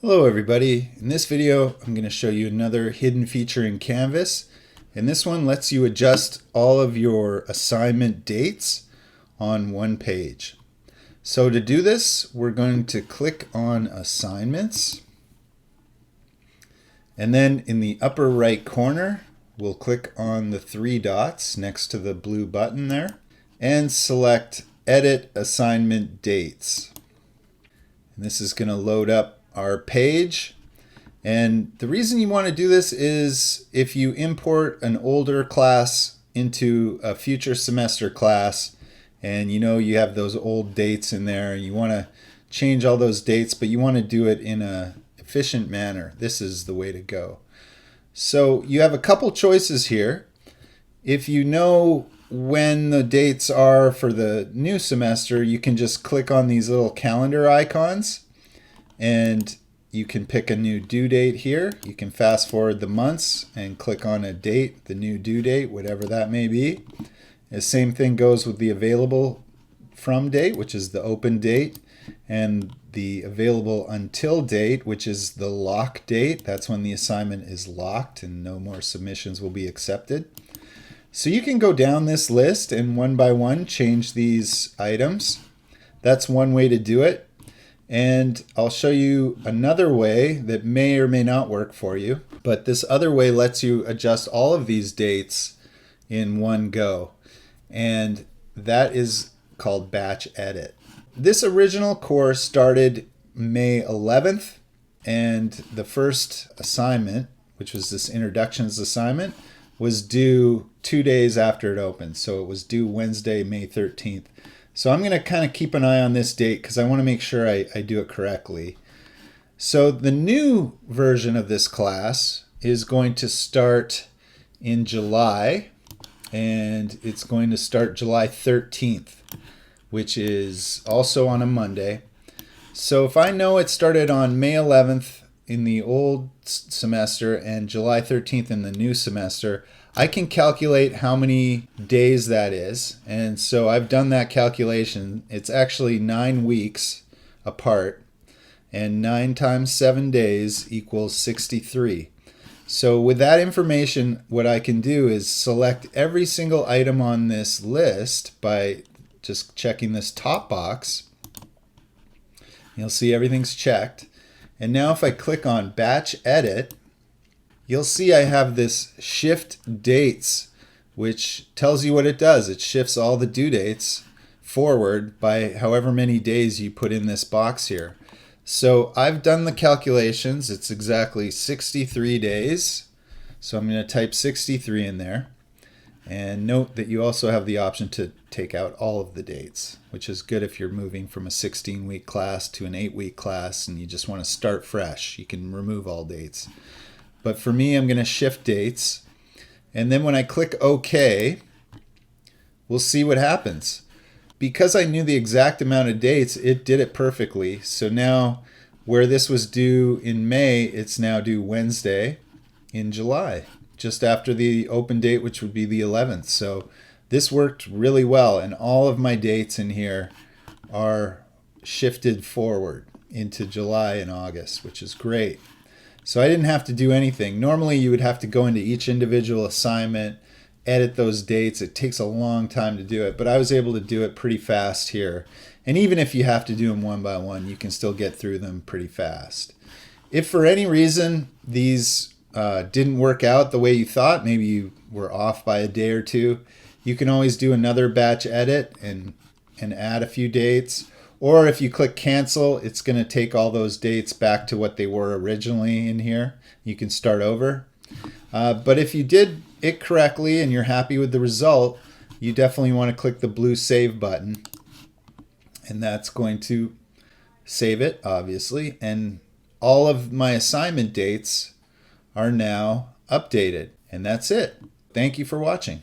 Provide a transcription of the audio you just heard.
Hello everybody. In this video I'm going to show you another hidden feature in Canvas, and this one lets you adjust all of your assignment dates on one page. So to do this, we're going to click on Assignments, and then in the upper right corner we'll click on the three dots next to the blue button there and select Edit Assignment Dates. And this is going to load up our page. And the reason you want to do this is if you import an older class into a future semester class and you have those old dates in there and you want to change all those dates, but you want to do it in an efficient manner, this is the way to go. So you have a couple choices here. If you know when the dates are for the new semester, you can just click on these little calendar icons and you can pick a new due date here. You can fast forward the months and click on a date, the new due date, whatever that may be. The same thing goes with the available from date, which is the open date, and the available until date, which is the lock date. That's when the assignment is locked and no more submissions will be accepted. So you can go down this list and one by one change these items. That's one way to do it. And I'll show you another way that may or may not work for you. But this other way lets you adjust all of these dates in one go. And that is called Batch Edit. This original course started May 11th. And the first assignment, which was this introductions assignment, was due 2 days after it opened. So it was due Wednesday, May 13th. So I'm going to kind of keep an eye on this date because I want to make sure I do it correctly. So the new version of this class is going to start in July, and it's going to start July 13th, which is also on a Monday. So if I know it started on May 11th in the old semester and July 13th in the new semester, I can calculate how many days that is. And so I've done that calculation. It's actually 9 weeks apart, and 9 times 7 days equals 63. So with that information, what I can do is select every single item on this list by just checking this top box. You'll see everything's checked. And now if I click on Batch Edit, you'll see I have this Shift Dates, which tells you what it does. It shifts all the due dates forward by however many days you put in this box here. So I've done the calculations. It's exactly 63 days. So I'm going to type 63 in there. And note that you also have the option to take out all of the dates, which is good if you're moving from a 16-week class to an 8-week class and you just want to start fresh. You can remove all dates. But for me, I'm going to shift dates. And then when I click OK, we'll see what happens. Because I knew the exact amount of dates, it did it perfectly. So now where this was due in May, it's now due Wednesday in July, just after the open date, which would be the 11th. So this worked really well. And all of my dates in here are shifted forward into July and August, which is great. So I didn't have to do anything. Normally you would have to go into each individual assignment, edit those dates. It takes a long time to do it, but I was able to do it pretty fast here. And even if you have to do them one by one, you can still get through them pretty fast. If for any reason these didn't work out the way you thought, maybe you were off by a day or two, you can always do another batch edit and add a few dates. Or if you click cancel, it's going to take all those dates back to what they were originally in here. You can start over. But if you did it correctly and you're happy with the result, you definitely want to click the blue save button. And that's going to save it, obviously. And all of my assignment dates are now updated. And that's it. Thank you for watching.